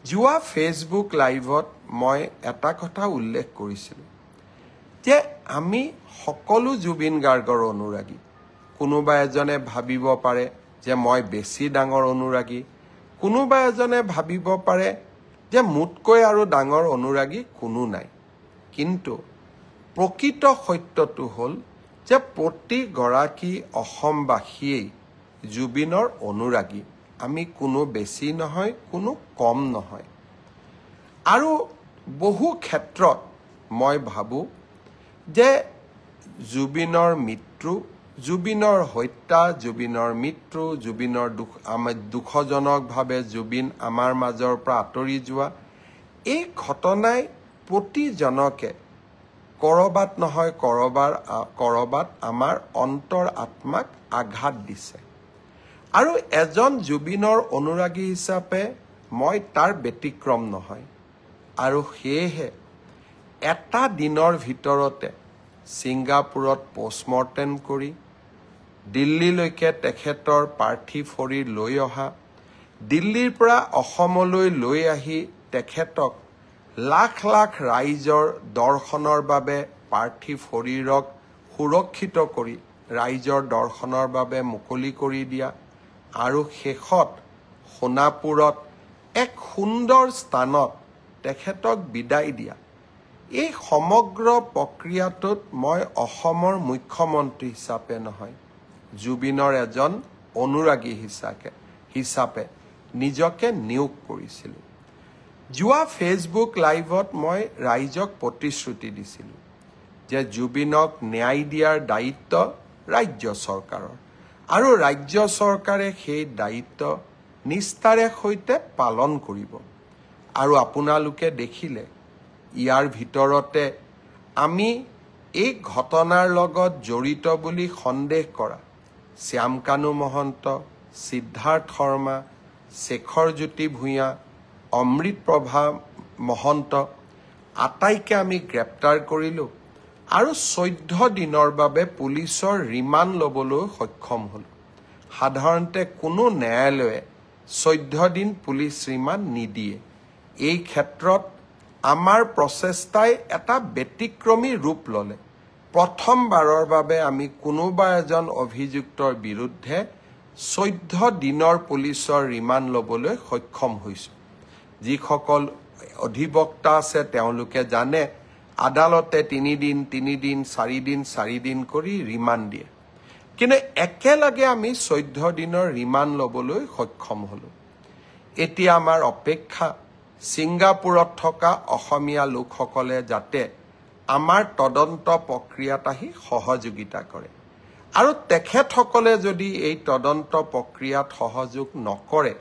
যোৱা ফেচবুক লাইভত মই এটা কথা উল্লেখ কৰিছিলোঁ যে আমি সকলো জুবিন গাৰ্গৰ অনুৰাগী। কোনোবা এজনে ভাবিব পাৰে যে মই বেছি ডাঙৰ অনুৰাগী, কোনোবা এজনে ভাবিব পাৰে যে মোতকৈ আৰু ডাঙৰ অনুৰাগী কোনো নাই। কিন্তু প্ৰকৃত সত্যটো হ'ল যে প্ৰতিগৰাকী অসমবাসীয়েই জুবিনৰ অনুৰাগী। আমি কোনো বেছি নহয়, কোনো কম নহয়। আৰু বহু ক্ষেত্ৰত মই ভাবোঁ যে জুবিনৰ মৃত্যু, জুবিনৰ হত্যা, জুবিনৰ মৃত্যু, জুবিনৰ দুখজনকভাৱে জুবিন আমাৰ মাজৰ পৰা আঁতৰি যোৱা, এই ঘটনাই প্ৰতিজনকে কৰবাত নহয় কৰবাত আমাৰ অন্তৰ আত্মাক আঘাত দিছে। আৰু এজন জুবিনৰ অনুৰাগী হিচাপে মই তাৰ ব্যতিক্ৰম নহয়। আৰু সেয়েহে এটা দিনৰ ভিতৰতে ছিংগাপুৰত পষ্টমৰ্টেম কৰি দিল্লীলৈকে তেখেতৰ পাৰ্থিৱ শৰীৰ লৈ অহা, দিল্লীৰ পৰা অসমলৈ লৈ আহি তেখেতক লাখ লাখ ৰাইজৰ দৰ্শনৰ বাবে পাৰ্থিৱ শৰীৰক সুৰক্ষিত কৰি ৰাইজৰ দৰ্শনৰ বাবে মুকলি কৰি দিয়া, আৰু শেষত সোণাপুৰত এক সুন্দৰ স্থানত তেখেতক বিদায় দিয়া, এই সমগ্ৰ প্ৰক্ৰিয়াটোত মই অসমৰ মুখ্যমন্ত্ৰী হিচাপে নহয়, জুবিনৰ এজন অনুৰাগী হিচাপে নিজকে নিয়োগ কৰিছিলোঁ। যোৱা ফেচবুক লাইভত মই ৰাইজক প্ৰতিশ্ৰুতি দিছিলোঁ যে জুবিনক ন্যায় দিয়াৰ দায়িত্ব ৰাজ্য চৰকাৰৰ, আৰু ৰাজ্য চৰকাৰে সেই দায়িত্ব নিষ্ঠাৰে সৈতে পালন কৰিব। আৰু আপোনালোকে দেখিলে ইয়াৰ ভিতৰতে আমি এই ঘটনাৰ লগত জড়িত বুলি সন্দেহ কৰা শ্যামকানু মহন্ত, সিদ্ধাৰ্থ শৰ্মা, শেখৰজ্যোতি ভূঞা, অমৃতপ্ৰভা মহন্ত আটাইকে আমি গ্ৰেপ্তাৰ কৰিলোঁ আৰু 14 দিনৰ বাবে পুলিচৰ ৰিমাণ্ড ল'বলৈ সক্ষম হ'লোঁ। সাধাৰণতে কোনো ন্যায়ালয়ে 14 দিন পুলিচ ৰিমাণ্ড নিদিয়ে। এই ক্ষেত্ৰত আমাৰ প্ৰচেষ্টাই এটা ব্যতিক্ৰমী ৰূপ ল'লে। প্ৰথমবাৰৰ বাবে আমি কোনোবা এজন অভিযুক্তৰ বিৰুদ্ধে 14 দিনৰ পুলিচৰ ৰিমাণ্ড ল'বলৈ সক্ষম হৈছোঁ। যিসকল অধিবক্তা আছে তেওঁলোকে জানে আদালতে 3 দিন 4 দিন কৰি ৰিমাণ্ড দিয়ে, কিন্তু একেলগে আমি 14 দিনৰ ৰিমাণ্ড ল'বলৈ সক্ষম হ'লোঁ। এতিয়া আমাৰ অপেক্ষা ছিংগাপুৰত থকা অসমীয়া লোকসকলে যাতে আমাৰ তদন্ত প্ৰক্ৰিয়াত আহি সহযোগিতা কৰে, আৰু তেখেতসকলে যদি এই তদন্ত প্ৰক্ৰিয়াত সহযোগ নকৰে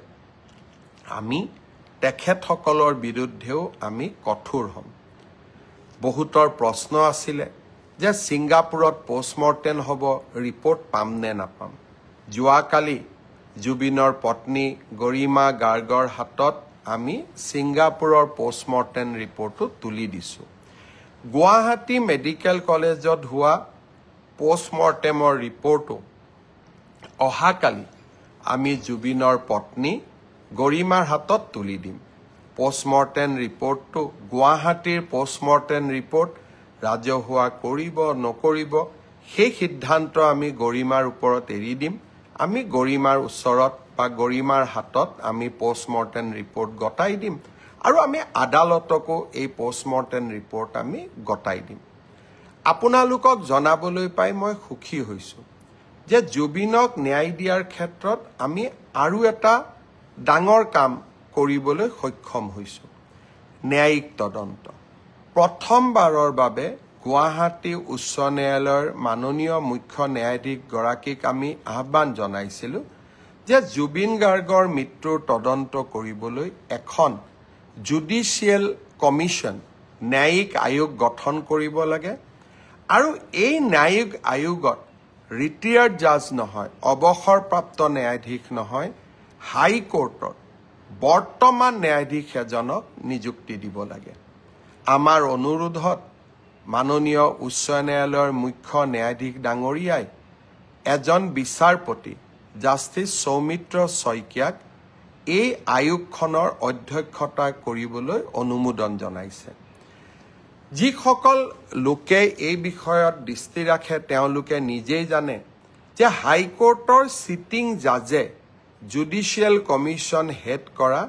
আমি তেখেতসকলৰ বিৰুদ্ধেও আমি কঠোৰ হ'ম। বহুতৰ প্ৰশ্ন আছিলে যে ছিংগাপুৰত পষ্টমৰ্টেম হ'ব, ৰিপৰ্ট পাম নে নাপাম। যোৱাকালি জুবিনৰ পত্নী গৰিমা গাৰ্গৰ হাতত আমি ছিংগাপুৰৰ পষ্টমৰ্টেম ৰিপৰ্টটো তুলি দিছোঁ। গুৱাহাটী মেডিকেল কলেজত হোৱা পষ্টমৰ্টেমৰ ৰিপৰ্টো অহাকালি আমি জুবিনৰ পত্নী গৰিমাৰ হাতত তুলি দিম। পষ্টমৰ্টেম ৰিপৰ্টটো গুৱাহাটীৰ পষ্টমৰ্টেম ৰিপৰ্ট ৰাজহুৱা কৰিব নকৰিব সেই সিদ্ধান্ত আমি গৰিমাৰ ওপৰত এৰি দিম। আমি গৰিমাৰ ওচৰত বা গৰিমাৰ হাতত আমি পষ্টমৰ্টেম ৰিপৰ্ট গতাই দিম, আৰু আমি আদালতকো এই পষ্টমৰ্টেম ৰিপৰ্ট আমি গতাই দিম। আপোনালোকক জনাবলৈ পাই মই সুখী হৈছোঁ যে জুবিনক ন্যায় দিয়াৰ ক্ষেত্ৰত আমি আৰু এটা ডাঙৰ কাম কৰিবলৈ সক্ষম হৈছোঁ। ন্যায়িক তদন্ত প্ৰথমবাৰৰ বাবে গুৱাহাটী উচ্চ ন্যায়ালয়ৰ মাননীয় মুখ্য ন্যায়াধীশগৰাকীক আমি আহ্বান জনাইছিলোঁ যে জুবিন গাৰ্গৰ মৃত্যুৰ তদন্ত কৰিবলৈ এখন জুডিচিয়েল কমিশ্যন, ন্যায়িক আয়োগ গঠন কৰিব লাগে, আৰু এই ন্যায়িক আয়োগত ৰিটায়াৰ্ড জাজ নহয়, অৱসৰপ্ৰাপ্ত ন্যায়াধীশ নহয়, হাইকোৰ্টৰ বৰ্তমান ন্যায়াধীশ এজনক নিযুক্তি দিব লাগে। আমাৰ অনুৰোধত মাননীয় উচ্চ ন্যায়ালয়ৰ মুখ্য ন্যায়াধীশ ডাঙৰীয়াই এজন বিচাৰপতি জাষ্টিছ সৌমিত্ৰ শইকীয়াক এই আয়োগখনৰ অধ্যক্ষতা কৰিবলৈ অনুমোদন জনাইছে। যিসকল লোকে এই বিষয়ত দৃষ্টি ৰাখে তেওঁলোকে নিজেই জানে যে হাইকোৰ্টৰ চিটিং জাজে জুডিচিয়েল কমিশ্যন হেড কৰা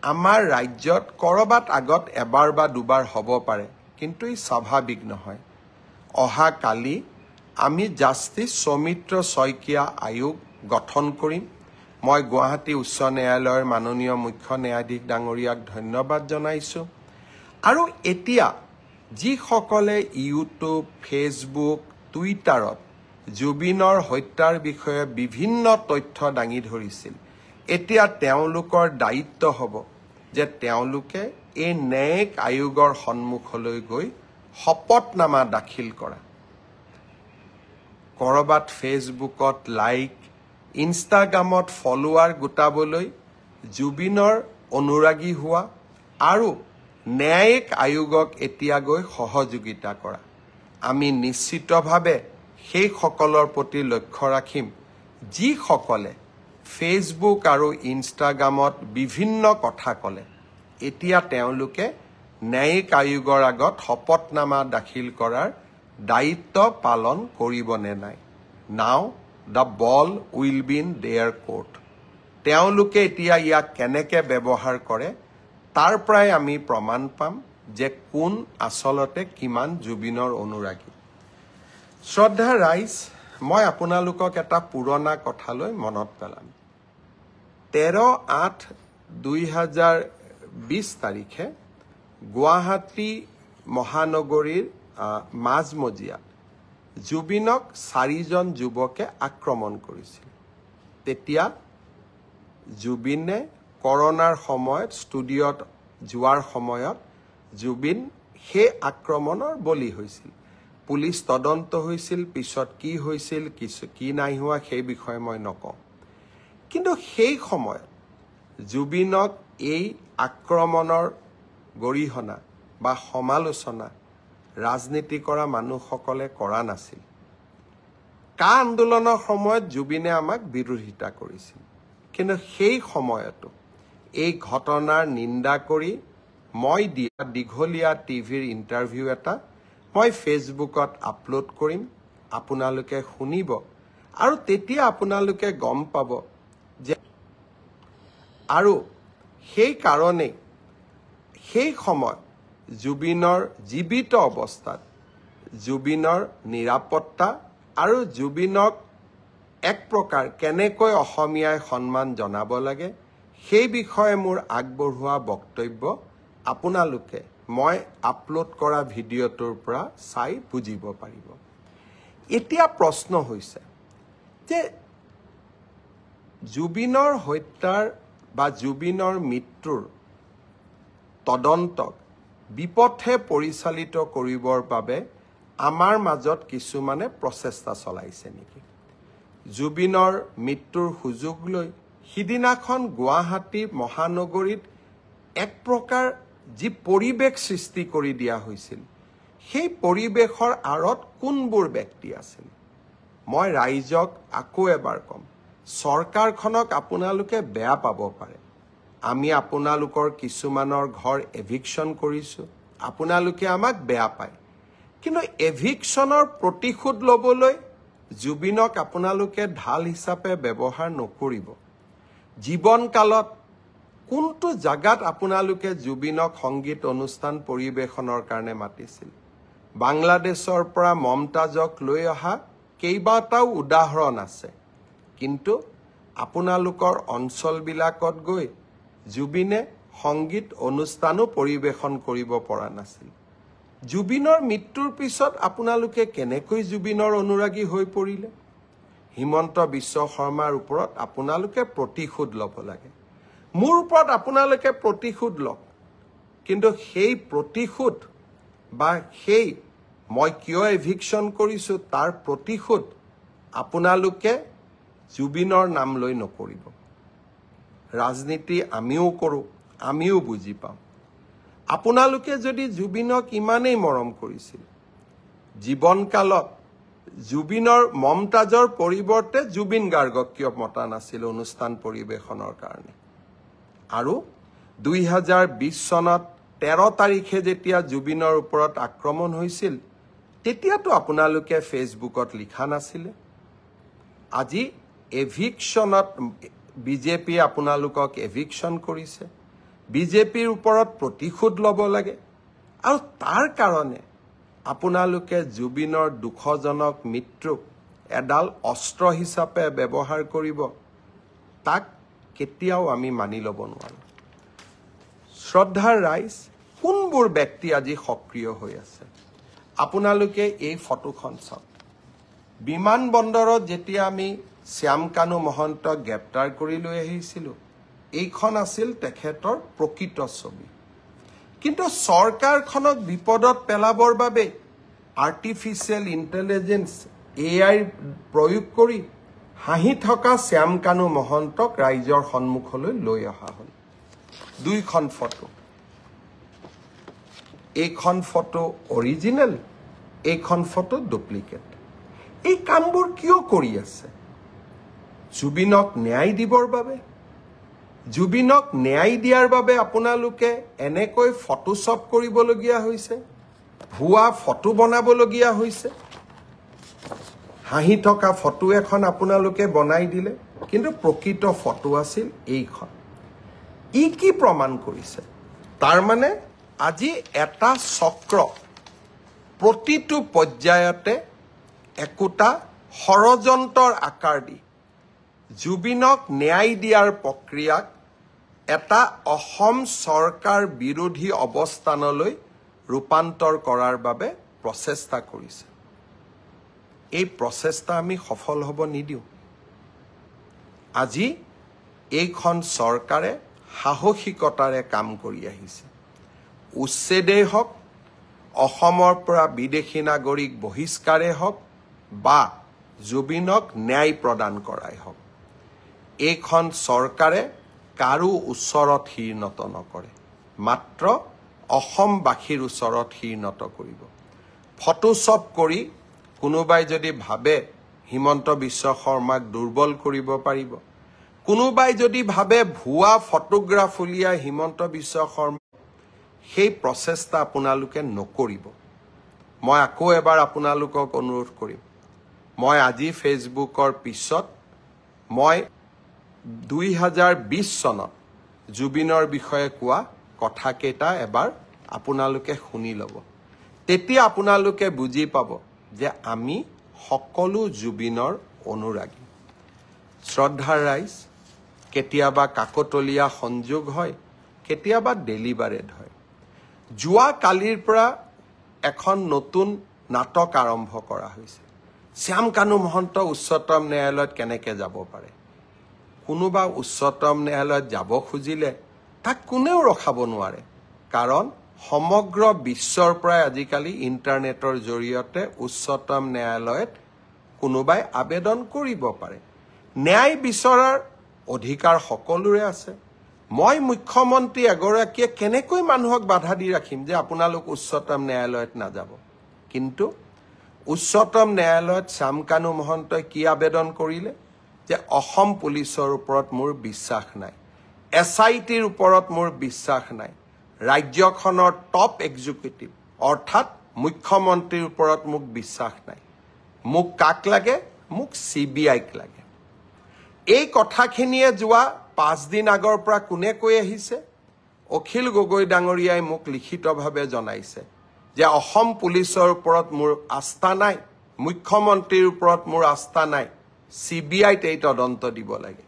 আমাৰ ৰাজ্যত কৰবাত আগত এবাৰ বা দুবাৰ হ'ব পাৰে, কিন্তু ই স্বাভাৱিক নহয়। অহা কালি আমি জাষ্টিছ সৌমিত্ৰ শইকীয়া আয়োগ গঠন কৰিম। মই গুৱাহাটী উচ্চ ন্যায়ালয়ৰ মাননীয় মুখ্য ন্যায়াধীশ ডাঙৰীয়াক ধন্যবাদ জনাইছোঁ। আৰু এতিয়া যিসকলে ইউটিউব, ফেচবুক, টুইটাৰত জুবিনৰ হত্যাৰ বিষয়ে বিভিন্ন তথ্য দাঙি ধৰিছিল, এতিয়া তেওঁলোকৰ দায়িত্ব হ'ব যে তেওঁলোকে এই ন্যায়িক আয়োগৰ সন্মুখলৈ গৈ শপতনামা দাখিল কৰা। কৰবাত ফেচবুকত লাইক, ইনষ্টাগ্ৰামত ফলোৱাৰ গোটাবলৈ জুবিনৰ অনুৰাগী হোৱা আৰু ন্যায়িক আয়োগক এতিয়া গৈ সহযোগিতা কৰা। আমি নিশ্চিতভাৱে সেইসকলৰ প্ৰতি লক্ষ্য ৰাখিম যিসকলে ফেচবুক আৰু ইনষ্টাগ্ৰামত বিভিন্ন কথা ক'লে। এতিয়া তেওঁলোকে ন্যায়িক আয়োগৰ আগত শপতনামা দাখিল কৰাৰ দায়িত্ব পালন কৰিবনে নাই। নাও the ball will be in there court. তেওঁলোকে এতিয়া ইয়াক কেনেকৈ ব্যৱহাৰ কৰে তাৰ পৰাই আমি প্ৰমাণ পাম যে কোন আচলতে কিমান জুবিনৰ অনুৰাগী। শ্ৰদ্ধা ৰাইজ, মই আপোনালোকক এটা পুৰণা কথালৈ মনত পেলাম। 13/8/2020 তাৰিখে গুৱাহাটী মহানগৰীৰ মাজমজিয়াত জুবিনক 4জন যুৱকে আক্ৰমণ কৰিছিল। তেতিয়া জুবিনে কৰোনাৰ সময়ত ষ্টুডিঅ'ত যোৱাৰ সময়ত জুবিন সেই আক্ৰমণৰ বলি হৈছিল। পুলিচ তদন্ত হৈছিল, পিছত কি হৈছিল কি নাই হোৱা সেই বিষয়ে মই নকওঁ। কিন্তু সেই সময়ত জুবিনক এই আক্ৰমণৰ গৰিহণা বা সমালোচনা ৰাজনীতি কৰা মানুহসকলে কৰা নাছিল। কা আন্দোলনৰ সময়ত জুবিনে আমাক বিৰোধিতা কৰিছিল, কিন্তু সেই সময়তো এই ঘটনাৰ নিন্দা কৰি মই দিয়া দীঘলীয়া টিভিৰ ইণ্টাৰভিউ এটা মই ফেচবুকত আপলোড কৰিম। আপোনালোকে শুনিব আৰু তেতিয়া আপোনালোকে গম পাব যে আৰু সেই কাৰণেই সেই সময়ত জুবিনৰ জীৱিত অৱস্থাত জুবিনৰ নিৰাপত্তা আৰু জুবিনক এক প্ৰকাৰ কেনেকৈ অসমীয়াই সন্মান জনাব লাগে সেই বিষয়ে মোৰ আগবঢ়োৱা বক্তব্য আপোনালোকে মই আপলোড কৰা ভিডিঅ'টোৰ পৰা চাই বুজিব পাৰিব। এতিয়া প্ৰশ্ন হৈছে যে জুবিনৰ হত্যাৰ বা জুবিনৰ মৃত্যুৰ তদন্তক বিপথে পৰিচালিত কৰিবৰ বাবে আমাৰ মাজত কিছুমানে প্ৰচেষ্টা চলাইছে নেকি? জুবিনৰ মৃত্যুৰ সুযোগ লৈ সিদিনাখন গুৱাহাটী মহানগৰীত এক প্ৰকাৰ যি পৰিৱেশ সৃষ্টি কৰি দিয়া হৈছিল, সেই পৰিৱেশৰ আঁৰত কোনবোৰ ব্যক্তি আছিল? মই ৰাইজক আকৌ এবাৰ ক'ম, চৰকাৰখনক আপোনালোকে বেয়া পাব পাৰে। আমি আপোনালোকৰ কিছুমানৰ ঘৰ এভিকশ্যন কৰিছোঁ, আপোনালোকে আমাক বেয়া পায়। কিন্তু এভিকশ্যনৰ প্ৰতিশোধ ল'বলৈ জুবিনক আপোনালোকে ঢাল হিচাপে ব্যৱহাৰ নকৰিব। জীৱনকালত কোনটো জাগাত আপোনালোকে জুবিনক সংগীত অনুষ্ঠান পৰিৱেশনৰ কাৰণে মাতিছিল? বাংলাদেশৰ পৰা মমতাজক লৈ অহা কেইবাটাও উদাহৰণ আছে, কিন্তু আপোনালোকৰ অঞ্চলবিলাকত গৈ জুবিনে সংগীত অনুষ্ঠানো পৰিৱেশন কৰিব পৰা নাছিল। জুবিনৰ মৃত্যুৰ পিছত আপোনালোকে কেনেকৈ জুবিনৰ অনুৰাগী হৈ পৰিলে? হিমন্ত বিশ্ব শৰ্মাৰ ওপৰত আপোনালোকে প্ৰতিশোধ ল'ব লাগে। মোৰ ওপৰত আপোনালোকে প্ৰতিশোধ লওক, কিন্তু সেই প্ৰতিশোধ বা সেই মই কিয় এভিকশ্যন কৰিছোঁ তাৰ প্ৰতিশোধ আপোনালোকে জুবিনৰ নাম লৈ নকৰিব। ৰাজনীতি আমিও কৰোঁ, আমিও বুজি পাওঁ। আপোনালোকে যদি জুবিনক ইমানেই মৰম কৰিছিল, জীৱনকালত জুবিনৰ মমতাজৰ পৰিৱৰ্তে জুবিন গাৰ্গক কিয় মতা নাছিল অনুষ্ঠান পৰিৱেশনৰ কাৰণে? আৰু 2020 চনত 13 তাৰিখে যেতিয়া জুবিনৰ ওপৰত আক্ৰমণ হৈছিল তেতিয়াতো আপোনালোকে ফেচবুকত লিখা নাছিলে আজি এভিকশনত বিজেপি আপোনালোকক এভিকশন কৰিছে বিজেপিৰ ওপৰত প্ৰতিশোধ ল'ব লাগে আৰু তাৰ কাৰণে আপোনালোকে জুবিনৰ দুখজনক মৃত্যুক এডাল অস্ত্ৰ হিচাপে ব্যৱহাৰ কৰিব তাক কেতিয়াও আমি মানি ল'ব নোৱাৰো শ্ৰদ্ধাৰ ৰাইজ কোনবোৰ ব্যক্তি আজি সক্ৰিয় হৈ আছে আপোনালোকে এই ফটোখন চাওক বিমানবন্দৰত যেতিয়া আমি শ্যাম কানু মহন্তক গ্ৰেপ্তাৰ কৰি লৈ আহিছিলোঁ এইখন আছিল তেখেতৰ প্ৰকৃত ছবি কিন্তু চৰকাৰখনক বিপদত পেলাবৰ বাবে আৰ্টিফিচিয়েল ইন্টেলিজেন্স AI প্ৰয়োগ কৰি হাঁহি থকা শ্যাম কানু মহন্তক ৰাইজৰ সন্মুখলৈ লৈ অহা হ'ল দুইখন ফটো এইখন ফটো অৰিজিনেল এইখন ফটো ডুপ্লিকেট এই কামবোৰ কিয় কৰি আছে জুবিনক ন্যায় দিবৰ বাবে জুবিনক ন্যায় দিয়াৰ বাবে আপোনালোকে এনেকৈ ফটোশ্বপ কৰিবলগীয়া হৈছে ভুৱা ফটো বনাবলগীয়া হৈছে হাঁহি থকা ফটো এখন আপোনালোকে বনাই দিলে কিন্তু প্ৰকৃত ফটো আছিল এইখন ই কি প্ৰমাণ কৰিছে তাৰ মানে আজি এটা চক্ৰ প্ৰতিটো পৰ্যায়তে একোটা ষড়যন্ত্ৰৰ আকাৰ দি জুবিনক ন্যায় দিয়াৰ প্ৰক্ৰিয়াক এটা অসম চৰকাৰ বিৰোধী অৱস্থানলৈ ৰূপান্তৰ কৰাৰ বাবে প্ৰচেষ্টা কৰিছে এই প্ৰচেষ্টা আমি সফল হ'ব নিদিও আজি এইখন চৰকাৰে সাহসিকতাৰে কাম কৰি আহিছে উচ্ছেদেই হওক অসমৰ পৰা বিদেশী নাগৰিক বহিষ্কাৰে হওক বা জুবিনক ন্যায় প্ৰদান কৰাই হওক এইখন চৰকাৰে কাৰো ওচৰত শিৰনত নকৰে মাত্ৰ অসমবাসীৰ ওচৰত শিৰনত কৰিব ফটোশ্বপ কৰি কোনোবাই যদি ভাবে হিমন্ত বিশ্ব শৰ্মাক দুৰ্বল কৰিব পাৰিব কোনোবাই যদি ভাবে ভুৱা ফটোগ্ৰাফ উলিয়াই হিমন্ত বিশ্ব শৰ্মা সেই প্ৰচেষ্টা আপোনালোকে নকৰিব মই আকৌ এবাৰ আপোনালোকক অনুৰোধ কৰিম মই আজি ফেচবুকৰ পিছত মই 2020 চনত জুবিনৰ বিষয়ে কোৱা কথাকেইটা এবাৰ আপোনালোকে শুনি ল'ব তেতিয়া আপোনালোকে বুজি পাব যে আমি সকলো জুবিনৰ অনুৰাগী শ্ৰদ্ধাৰ ৰাইজ কেতিয়াবা কাকতলীয়া সংযোগ হয় কেতিয়াবা ডেলিভাৰেড হয় যোৱা কালিৰ পৰা এখন নতুন নাটক আৰম্ভ কৰা হৈছে শ্যাম কানু মহন্ত উচ্চতম ন্যায়ালয়ত কেনেকৈ যাব পাৰে কোনোবা উচ্চতম ন্যায়ালয়ত যাব খুজিলে তাক কোনেও ৰখাব নোৱাৰে কাৰণ সমগ্ৰ বিশ্বৰ পৰাই আজিকালি ইণ্টাৰনেটৰ জৰিয়তে উচ্চতম ন্যায়ালয়ত কোনোবাই আবেদন কৰিব পাৰে ন্যায় বিচৰাৰ অধিকাৰ সকলোৰে আছে মই মুখ্যমন্ত্ৰী এগৰাকীয়ে কেনেকৈ মানুহক বাধা দি ৰাখিম যে আপোনালোক উচ্চতম ন্যায়ালয়ত নাযাব কিন্তু উচ্চতম ন্যায়ালয়ত শ্যাম কানু মহন্তই কি আবেদন কৰিলে যে অসম পুলিচৰ ওপৰত মোৰ বিশ্বাস নাই SITৰ ওপৰত মোৰ বিশ্বাস নাই ৰাজ্যখনৰ টপ এক্সিকিউটিভ অৰ্থাৎ মুখ্যমন্ত্ৰীৰ ওপৰত মোক বিশ্বাস নাই মোক কাক লাগে মোক CBIক লাগে এই কথাখিনিয়ে যোৱা 5 দিন আগৰ পৰা কোনে কৈ আহিছে অখিল গগৈ ডাঙৰীয়াই মোক লিখিতভাৱে জনাইছে যে অসম পুলিচৰ ওপৰত মোৰ আস্থা নাই মুখ্যমন্ত্ৰীৰ ওপৰত মোৰ আস্থা নাই CBIত এই তদন্ত দিব লাগে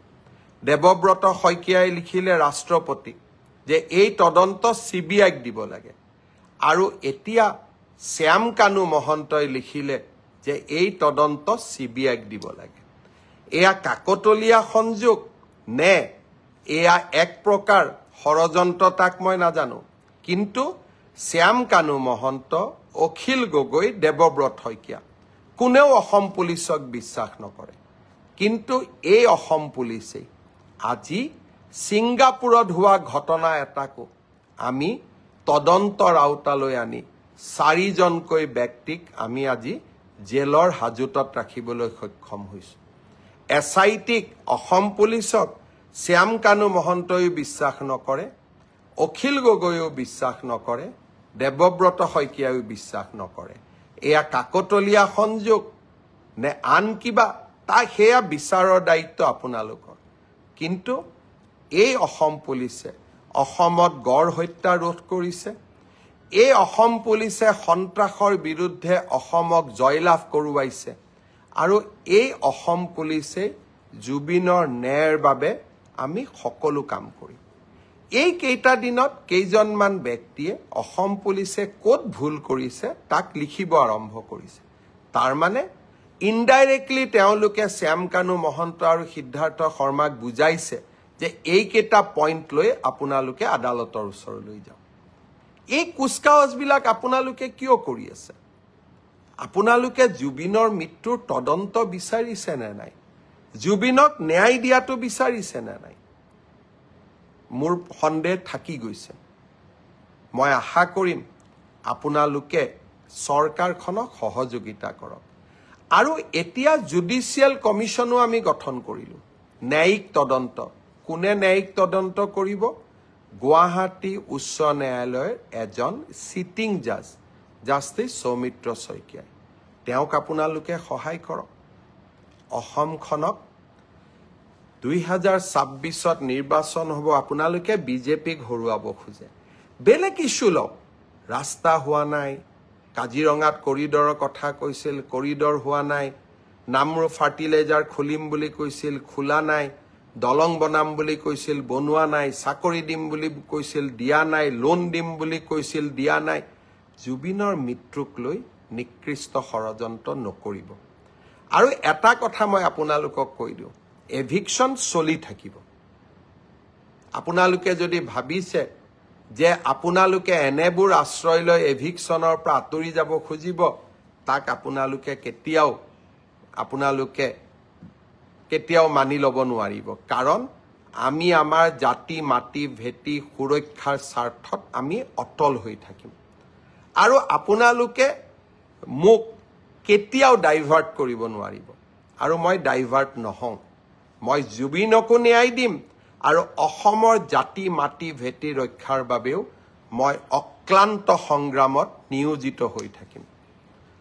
দেৱব্ৰত শইকীয়াই লিখিলে ৰাষ্ট্ৰপতিক যে এই তদন্ত CBIক দিব লাগে আৰু এতিয়া শ্যাম কানু মহন্তই লিখিলে যে এই তদন্ত CBIক দিব লাগে এয়া কাকতলীয়া সংযোগ নে এয়া এক প্ৰকাৰ ষড়যন্ত্ৰ তাক মই নাজানো কিন্তু শ্যাম কানু মহন্ত অখিল গগৈ দেৱব্ৰত শইকীয়া কোনেও অসম পুলিচক বিশ্বাস নকৰে কিন্তু এই অসম পুলিচে আজি ছিংগাপুৰত হোৱা ঘটনা এটাকো আমি তদন্তৰ আওতালৈ আনি 4জনকৈ ব্যক্তিক আমি আজি জেলৰ হাজতত ৰাখিবলৈ সক্ষম হৈছো SITক অসম পুলিচক শ্যাম কানু মহন্তয়ো বিশ্বাস নকৰে অখিল গগৈও বিশ্বাস নকৰে দেৱব্ৰত শইকীয়াও বিশ্বাস নকৰে এয়া কাকতলীয়া সংযোগ নে আন কিবা তাই সেয়া বিচাৰৰ দায়িত্ব আপোনালোকৰ কিন্তু এই অসম পুলিচে অসমত গড় হত্যা ৰোধ কৰিছে এই অসম পুলিচে সন্ত্ৰাসৰ বিৰুদ্ধে অসমক জয়লাভ কৰোৱাইছে আৰু এই অসম পুলিচে জুবিনৰ ন্যায়ৰ বাবে আমি সকলো কাম কৰিম এই কেইটা দিনত কেইজনমান ব্যক্তিয়ে অসম পুলিচে ক'ত ভুল কৰিছে তাক লিখিব আৰম্ভ কৰিছে তাৰ মানে ইনডাইৰেক্টলি তেওঁলোকে শ্যাম কানু মহন্ত আৰু সিদ্ধাৰ্থ শৰ্মাক বুজাইছে যে এই কেইটা পইণ্ট লৈ আপোনালোকে আদালতৰ ওচৰলৈ যাওক এই কুচকাৱাজবিলাক আপোনালোকে কিয় কৰি আছে আপোনালোকে জুবিনৰ মৃত্যুৰ তদন্ত বিচাৰিছে নে নাই জুবিনক ন্যায় দিয়াটো বিচাৰিছে নে নাই মোৰ সন্দেহ থাকি গৈছে মই আশা কৰিম আপোনালোকে চৰকাৰখনক সহযোগিতা কৰক আৰু এতিয়া জুডিচিয়েল কমিছনো আমি গঠন কৰিলো ন্যায়িক তদন্ত কোনে ন্যায়িক তদন্ত কৰিব গুৱাহাটী উচ্চ ন্যায়ালয়ৰ এজন সিটিং জাজ জাষ্টিস সৌমিত্ৰ শইকীয়া তেওঁক আপোনালোকে সহায় কৰক অসমখনক 2026ত নিৰ্বাচন হ'ব আপোনালোকে বিজেপিক হৰুৱাব খোজে বেলেগ ইস্যু লওক ৰাস্তা হোৱা নাই কাজিৰঙাত কৰিডৰৰ কথা কৈছিল কৰিডৰ হোৱা নাই নামৰু ফাৰ্টিলাইজাৰ খুলিম বুলি কৈছিল খোলা নাই দলং বনাম বুলি কৈছিল বনোৱা নাই চাকৰি দিম বুলি কৈছিল দিয়া নাই লোন দিম বুলি কৈছিল দিয়া নাই জুবিনৰ মৃত্যুক লৈ নিকৃষ্ট ষড়যন্ত্ৰ নকৰিব আৰু এটা কথা মই আপোনালোকক কৈ দিওঁ এভিকশন চলি থাকিব আপোনালোকে যদি ভাবিছে যে আপোনালোকে এনেবোৰ আশ্ৰয় লৈ এভিকশনৰ পৰা আঁতৰি যাব খুজিব তাক আপোনালোকে কেতিয়াও মানি ল'ব নোৱাৰিব কাৰণ আমি আমাৰ জাতি মাটি ভেটি সুৰক্ষাৰ স্বাৰ্থত আমি অটল হৈ থাকিম আৰু আপোনালোকে মোক কেতিয়াও ডাইভাৰ্ট কৰিব নোৱাৰিব আৰু মই ডাইভাৰ্ট নহওঁ মই জুবিনকো ন্যায় দিম আৰু অসমৰ জাতি মাটি ভেটি ৰক্ষাৰ বাবেও মই অক্লান্ত সংগ্ৰামত নিয়োজিত হৈ থাকিম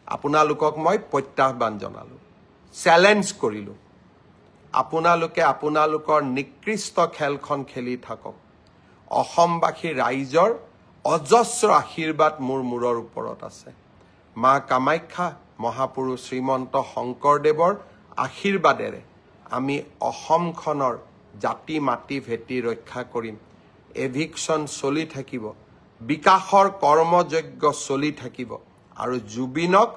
আপোনালোকক মই প্ৰত্যাহ্বান জনালো চ্যালেঞ্জ কৰিলো আপোনালোকে আপোনালোকৰ নিকৃষ্ট খেলখন খেলি থাকক অসমবাসী ৰাইজৰ অজস্ৰ আশীৰ্বাদ মোৰ মূৰৰ ওপৰত আছে মা কামাখ্যা মহাপুৰুষ শ্ৰীমন্ত শংকৰদেৱৰ আশীৰ্বাদেৰে আমি অসমখনৰ জাতি মাটি ভেটি ৰক্ষা কৰিম এভিকশন চলি থাকিব বিকাশৰ কৰ্মযজ্ঞ চলি থাকিব আৰু জুবিনক